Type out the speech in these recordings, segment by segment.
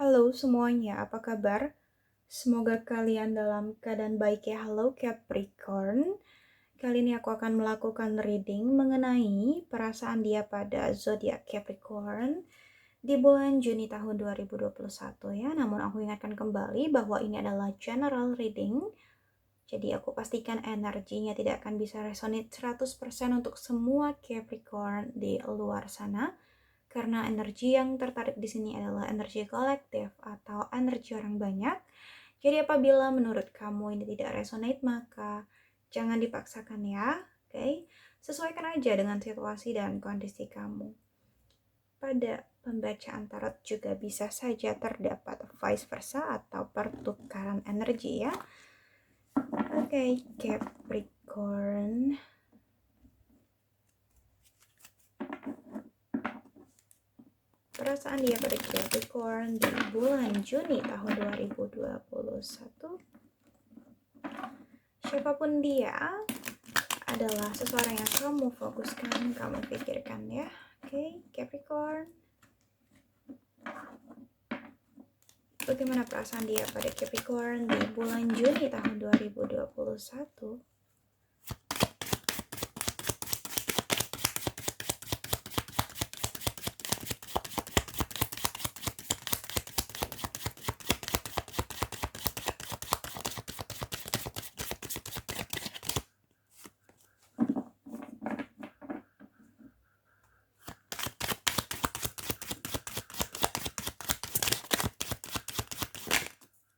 Halo semuanya, apa kabar? Semoga kalian dalam keadaan baik ya. Halo Capricorn. Kali ini aku akan melakukan reading mengenai perasaan dia pada zodiak Capricorn di bulan Juni tahun 2021 ya. Namun aku ingatkan kembali bahwa ini adalah general reading. Jadi aku pastikan energinya tidak akan bisa resonate 100% untuk semua Capricorn di luar sana. Karena energi yang tertarik di sini adalah energi kolektif atau energi orang banyak. Jadi apabila menurut kamu ini tidak resonate, maka jangan dipaksakan ya. Oke? Sesuaikan aja dengan situasi dan kondisi kamu. Pada pembacaan tarot juga bisa saja terdapat vice versa atau pertukaran energi ya. Oke, Capricorn. Perasaan dia pada Capricorn di bulan Juni tahun 2021. Siapapun dia adalah seseorang yang kamu fokuskan, kamu pikirkan ya. Oke, Capricorn. Bagaimana perasaan dia pada Capricorn di bulan Juni tahun 2021?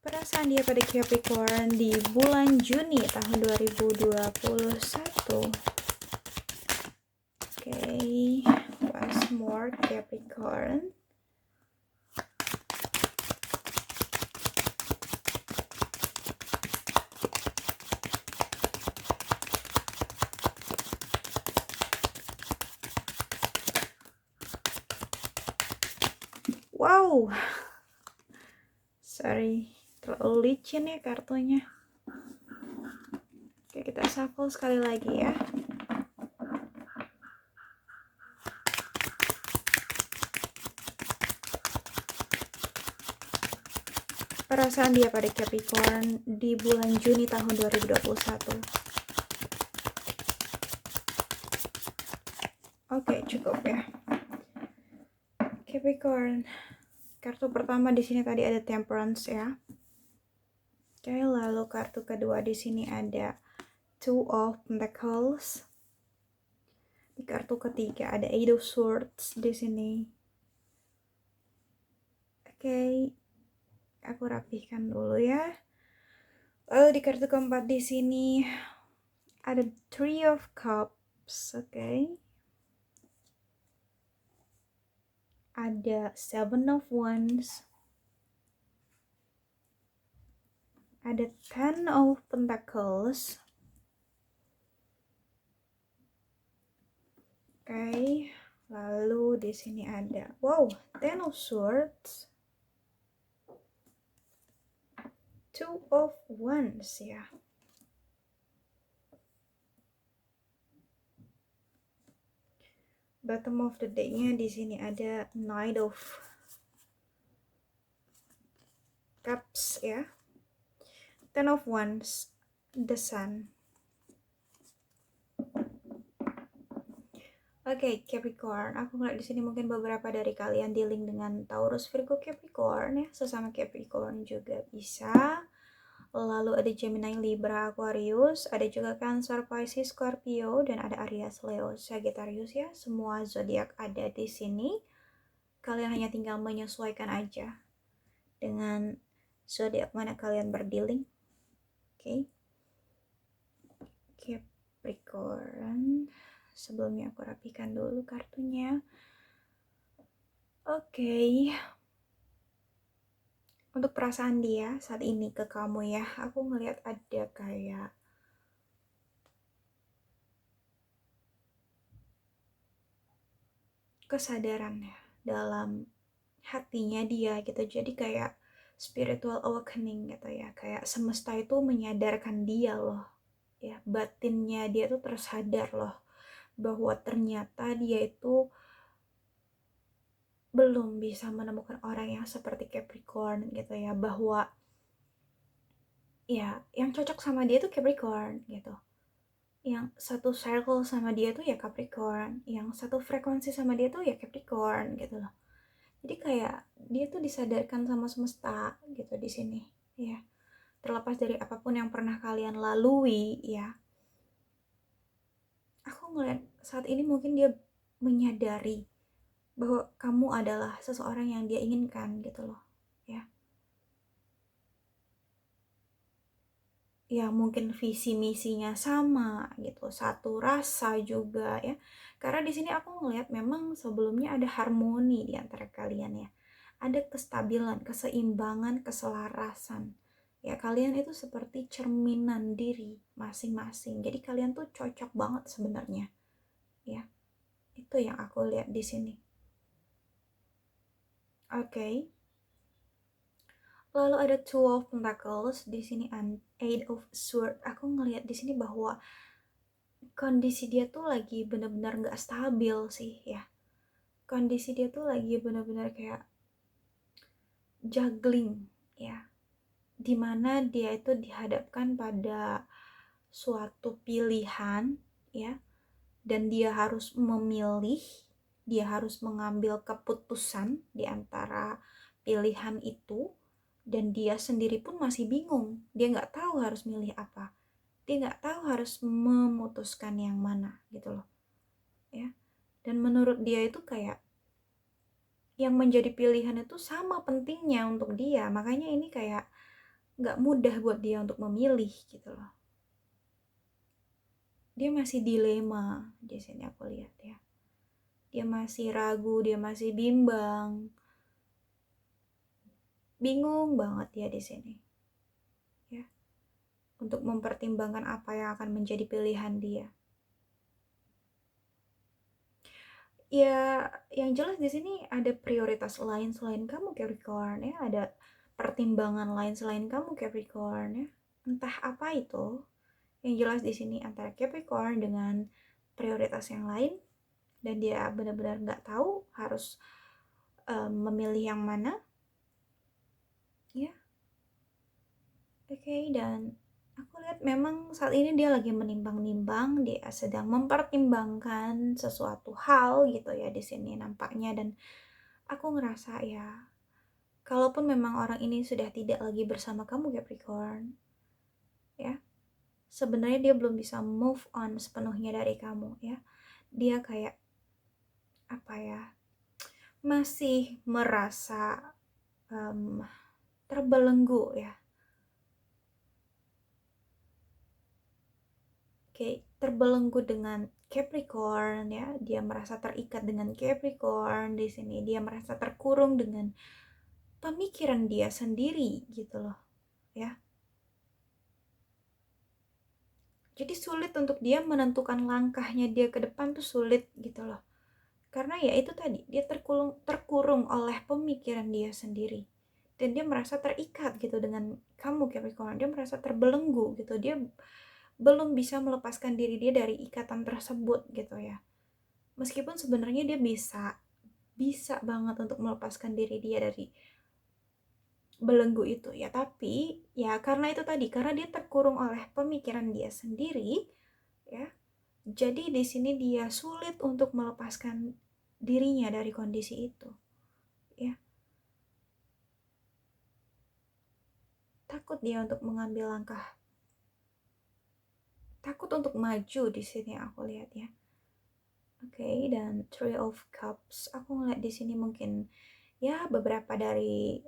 Perasaan dia pada Capricorn di bulan Juni tahun 2021. Okay, once more Capricorn. Wow, sorry, terlalu licin ya kartunya. Oke, kita shuffle sekali lagi ya. Perasaan dia pada Capricorn di bulan Juni tahun 2021. Oke, cukup ya. Capricorn. Kartu pertama di sini tadi ada Temperance ya. Oke, lalu kartu kedua di sini ada Two of Pentacles. Di kartu ketiga ada Eight of Swords di sini. Oke, aku rapihkan dulu ya. Lalu di kartu keempat di sini ada Three of Cups, oke. Ada Seven of Wands. Ada Ten of Pentacles. Oke, lalu di sini ada Ten of Swords. Two of Wands ya. Bottom of the deck-nya di sini ada Knight of Cups ya. Ten of Wands, the Sun. Oke, Capricorn. Aku ngeliat di sini mungkin beberapa dari kalian dealing dengan Taurus, Virgo, Capricorn ya. Sesama Capricorn juga bisa. Lalu ada Gemini, Libra, Aquarius, ada juga Cancer, Pisces, Scorpio, dan ada Aries, Leo, Sagittarius ya. Semua zodiak ada di sini. Kalian hanya tinggal menyesuaikan aja dengan zodiak mana kalian berdealing. Oke. Capricorn. Sebelumnya aku rapikan dulu kartunya. Oke. Untuk perasaan dia saat ini ke kamu ya, aku ngelihat ada kayak kesadaran ya dalam hatinya dia gitu. Jadi kayak spiritual awakening gitu ya, kayak semesta itu menyadarkan dia loh ya, batinnya dia tuh tersadar loh bahwa ternyata dia itu belum bisa menemukan orang yang seperti Capricorn gitu ya, bahwa ya yang cocok sama dia tuh Capricorn gitu, yang satu circle sama dia tuh ya Capricorn, yang satu frekuensi sama dia tuh ya Capricorn gitu loh. Jadi kayak dia tuh disadarkan sama semesta gitu di sini ya, terlepas dari apapun yang pernah kalian lalui ya. Aku ngeliat saat ini mungkin dia menyadari bahwa kamu adalah seseorang yang dia inginkan gitu loh ya. Ya mungkin visi misinya sama gitu, satu rasa juga ya. Karena di sini aku ngelihat memang sebelumnya ada harmoni di antara kalian ya. Ada kestabilan, keseimbangan, keselarasan. Ya kalian itu seperti cerminan diri masing-masing. Jadi kalian tuh cocok banget sebenarnya. Ya, itu yang aku lihat di sini. Oke. Lalu ada Two of Pentacles di sini, Eight of Swords. Aku ngelihat di sini bahwa kondisi dia tuh lagi benar-benar nggak stabil sih ya. Kondisi dia tuh lagi benar-benar kayak juggling ya, dimana dia itu dihadapkan pada suatu pilihan ya, dan dia harus memilih, dia harus mengambil keputusan di antara pilihan itu, dan dia sendiri pun masih bingung, dia nggak tahu harus milih apa, dia nggak tahu harus memutuskan yang mana gitu loh ya. Dan menurut dia itu kayak yang menjadi pilihan itu sama pentingnya untuk dia, makanya ini kayak nggak mudah buat dia untuk memilih gitu loh. Dia masih dilema di sini aku lihat ya. Dia masih ragu, dia masih bimbang, bingung banget dia di sini ya, untuk mempertimbangkan apa yang akan menjadi pilihan dia. Ya, yang jelas di sini ada prioritas lain selain kamu Capricorn ya, ada pertimbangan lain selain kamu Capricorn ya. Entah apa itu. Yang jelas di sini antara Capricorn dengan prioritas yang lain, dan dia benar-benar nggak tahu harus memilih yang mana ya. Oke, dan aku lihat memang saat ini dia lagi menimbang-nimbang, dia sedang mempertimbangkan sesuatu hal gitu ya di sini nampaknya. Dan aku ngerasa ya, kalaupun memang orang ini sudah tidak lagi bersama kamu Capricorn ya, sebenarnya dia belum bisa move on sepenuhnya dari kamu ya. Dia kayak apa ya, masih merasa terbelenggu ya. Kayak terbelenggu dengan Capricorn ya, dia merasa terikat dengan Capricorn di sini, dia merasa terkurung dengan pemikiran dia sendiri gitu loh ya. Jadi sulit untuk dia menentukan langkahnya dia ke depan tuh sulit gitu loh. Karena ya itu tadi, dia terkurung oleh pemikiran dia sendiri. Dan dia merasa terikat gitu dengan kamu Capricorn. Dia merasa terbelenggu gitu. Dia belum bisa melepaskan diri dia dari ikatan tersebut gitu ya. Meskipun sebenarnya dia bisa banget untuk melepaskan diri dia dari belenggu itu ya, tapi ya karena itu tadi, karena dia terkurung oleh pemikiran dia sendiri ya, jadi di sini dia sulit untuk melepaskan dirinya dari kondisi itu ya. Takut dia untuk mengambil langkah, takut untuk maju di sini aku lihat ya. Oke, dan Three of Cups aku ngeliat di sini mungkin ya beberapa dari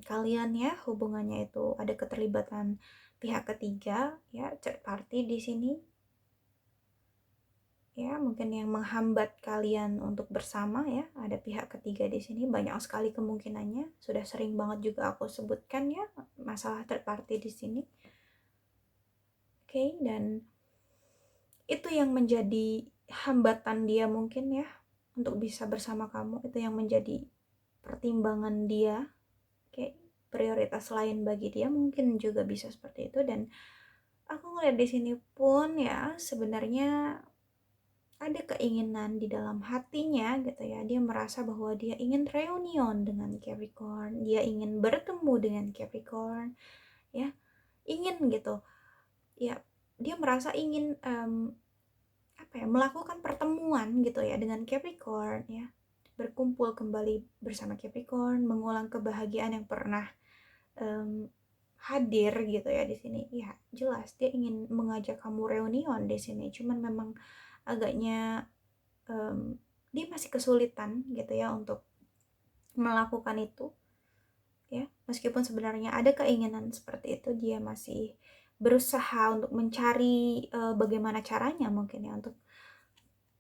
kalian ya, hubungannya itu ada keterlibatan pihak ketiga ya, third party di sini ya, mungkin yang menghambat kalian untuk bersama ya, ada pihak ketiga di sini, banyak sekali kemungkinannya, sudah sering banget juga aku sebutkan ya masalah third party di sini. Oke, dan itu yang menjadi hambatan dia mungkin ya untuk bisa bersama kamu, itu yang menjadi pertimbangan dia, kayak prioritas lain bagi dia mungkin juga bisa seperti itu. Dan aku ngeliat di sini pun ya sebenarnya ada keinginan di dalam hatinya gitu ya, dia merasa bahwa dia ingin reunion dengan Capricorn, dia ingin bertemu dengan Capricorn ya, ingin gitu ya, dia merasa ingin melakukan pertemuan gitu ya dengan Capricorn ya, berkumpul kembali bersama Capricorn, mengulang kebahagiaan yang pernah hadir gitu ya di sini. Ya jelas dia ingin mengajak kamu reunion di sini, cuman memang agaknya dia masih kesulitan gitu ya untuk melakukan itu ya, meskipun sebenarnya ada keinginan seperti itu, dia masih berusaha untuk mencari bagaimana caranya mungkin ya untuk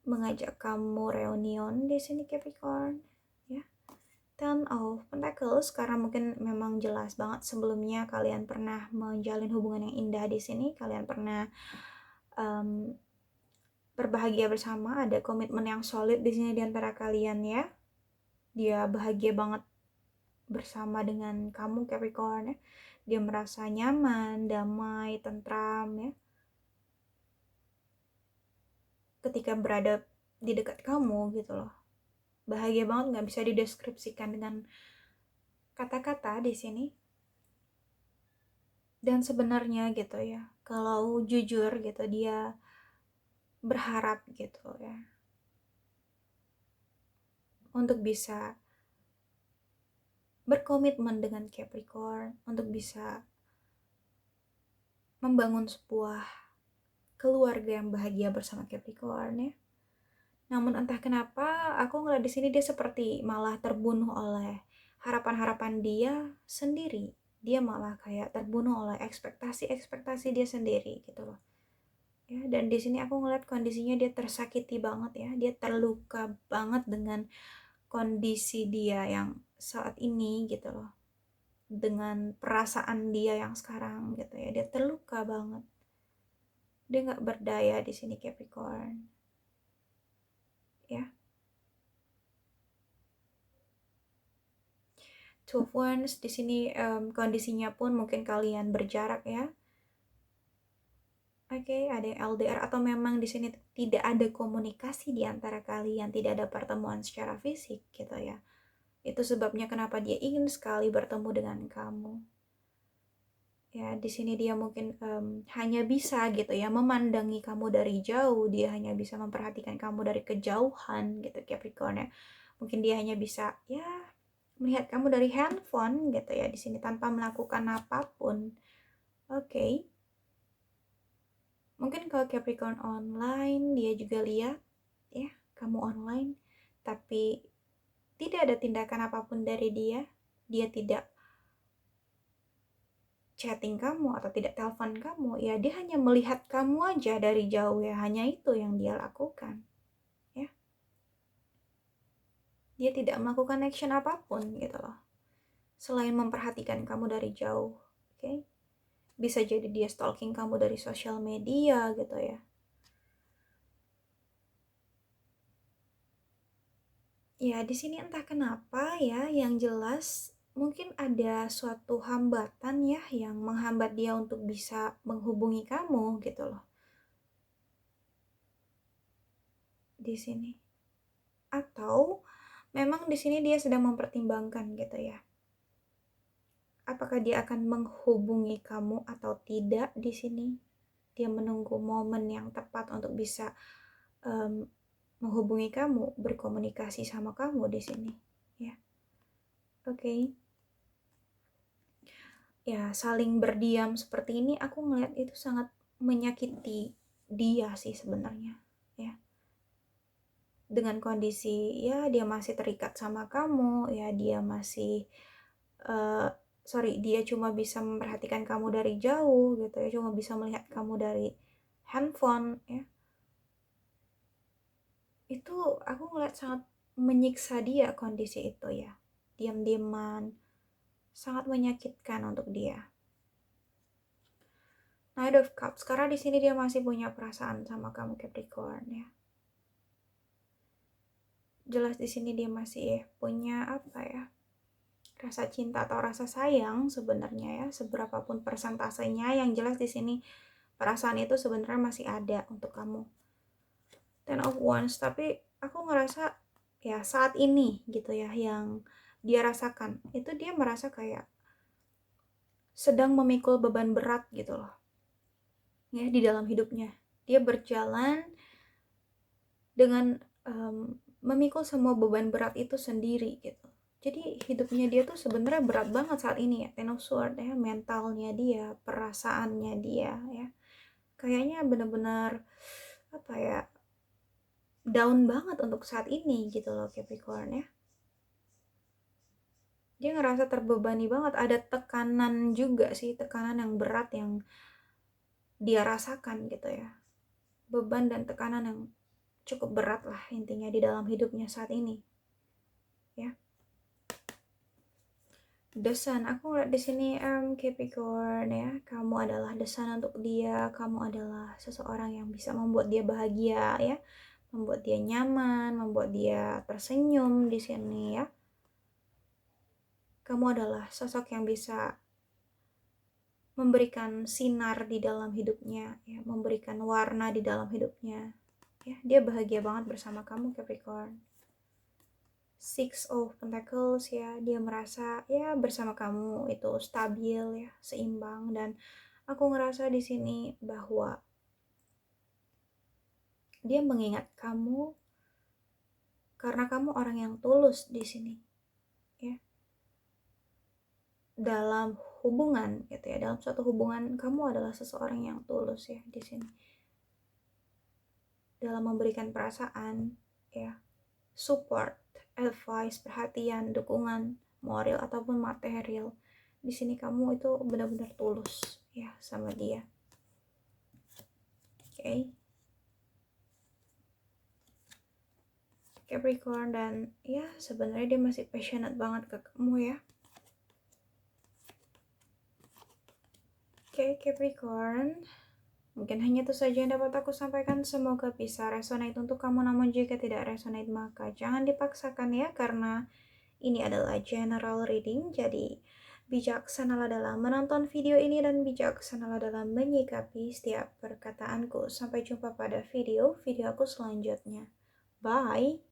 mengajak kamu reunion di sini Capricorn ya. Ten of Pentacles, karena mungkin memang jelas banget sebelumnya kalian pernah menjalin hubungan yang indah di sini, kalian pernah berbahagia bersama, ada komitmen yang solid di sini di antara kalian ya. Dia bahagia banget bersama dengan kamu Capricorn ya. Dia merasa nyaman, damai, tentram ya, ketika berada di dekat kamu gitu loh. Bahagia banget, nggak bisa dideskripsikan dengan kata-kata di sini. Dan sebenarnya gitu ya, kalau jujur gitu, dia berharap gitu ya untuk bisa berkomitmen dengan Capricorn, untuk bisa membangun sebuah keluarga yang bahagia bersama Capricorn ya. Namun entah kenapa aku ngeliat di sini dia seperti malah terbunuh oleh harapan-harapan dia sendiri. Dia malah kayak terbunuh oleh ekspektasi-ekspektasi dia sendiri gitu loh. Ya, dan di sini aku ngeliat kondisinya dia tersakiti banget ya. Dia terluka banget dengan kondisi dia yang saat ini gitu loh. Dengan perasaan dia yang sekarang gitu ya. Dia terluka banget. Dia nggak berdaya di sini Capricorn. Ya. Two of Wands di sini kondisinya pun mungkin kalian berjarak ya. Oke, ada LDR atau memang di sini tidak ada komunikasi di antara kalian, tidak ada pertemuan secara fisik gitu ya. Itu sebabnya kenapa dia ingin sekali bertemu dengan kamu. Ya, di sini dia mungkin hanya bisa gitu ya memandangi kamu dari jauh, dia hanya bisa memperhatikan kamu dari kejauhan gitu Capricorn ya. Mungkin dia hanya bisa ya melihat kamu dari handphone gitu ya di sini tanpa melakukan apapun. Oke. Mungkin kalau Capricorn online dia juga lihat ya kamu online, tapi tidak ada tindakan apapun dari dia. Dia tidak chatting kamu atau tidak telepon kamu, ya dia hanya melihat kamu aja dari jauh ya, hanya itu yang dia lakukan ya. Dia tidak melakukan action apapun gitu loh selain memperhatikan kamu dari jauh. Oke. Bisa jadi dia stalking kamu dari sosial media gitu ya. Ya di sini entah kenapa ya, yang jelas mungkin ada suatu hambatan ya yang menghambat dia untuk bisa menghubungi kamu gitu loh di sini. Atau memang di sini dia sedang mempertimbangkan gitu ya. Apakah dia akan menghubungi kamu atau tidak di sini? Dia menunggu momen yang tepat untuk bisa menghubungi kamu, berkomunikasi sama kamu di sini ya. Oke. Ya saling berdiam seperti ini aku ngeliat itu sangat menyakiti dia sih sebenarnya ya, dengan kondisi ya dia masih terikat sama kamu ya, dia masih dia cuma bisa memperhatikan kamu dari jauh gitu ya, cuma bisa melihat kamu dari handphone ya. Itu aku ngeliat sangat menyiksa dia kondisi itu ya, diam-diaman, sangat menyakitkan untuk dia. Knight of Cups, karena di sini dia masih punya perasaan sama kamu Capricorn ya. Jelas di sini dia masih punya apa ya? Rasa cinta atau rasa sayang sebenarnya ya, seberapapun persentasenya, yang jelas di sini perasaan itu sebenarnya masih ada untuk kamu. Ten of Wands, tapi aku ngerasa ya saat ini gitu ya yang dia rasakan itu dia merasa kayak sedang memikul beban berat gitu loh ya di dalam hidupnya. Dia berjalan dengan memikul semua beban berat itu sendiri gitu. Jadi hidupnya dia tuh sebenarnya berat banget saat ini ya, Ten of Swords ya, mentalnya dia, perasaannya dia ya. Kayaknya benar-benar apa ya, down banget untuk saat ini gitu loh Capricorn ya. Dia ngerasa terbebani banget, ada tekanan juga sih, tekanan yang berat yang dia rasakan gitu ya. Beban dan tekanan yang cukup berat lah intinya di dalam hidupnya saat ini. Ya. The Sun, aku ngeliat di sini Capricorn ya, kamu adalah the sun untuk dia, kamu adalah seseorang yang bisa membuat dia bahagia ya, membuat dia nyaman, membuat dia tersenyum di sini ya. Kamu adalah sosok yang bisa memberikan sinar di dalam hidupnya ya, memberikan warna di dalam hidupnya ya. Dia bahagia banget bersama kamu Capricorn. Six of Pentacles ya, dia merasa ya bersama kamu itu stabil ya, seimbang, dan aku ngerasa di sini bahwa dia mengingat kamu karena kamu orang yang tulus di sini ya. Dalam hubungan gitu ya, dalam suatu hubungan kamu adalah seseorang yang tulus ya di sini. Dalam memberikan perasaan ya, support, advice, perhatian, dukungan moral ataupun material. Di sini kamu itu benar-benar tulus ya sama dia. Oke. Capricorn, dan ya sebenarnya dia masih passionate banget ke kamu ya. Oke, Capricorn. Mungkin hanya itu saja yang dapat aku sampaikan. Semoga bisa resonate untuk kamu, namun jika tidak resonate maka jangan dipaksakan ya, karena ini adalah general reading. Jadi bijaksanalah dalam menonton video ini dan bijaksanalah dalam menyikapi setiap perkataanku. Sampai jumpa pada video aku selanjutnya. Bye.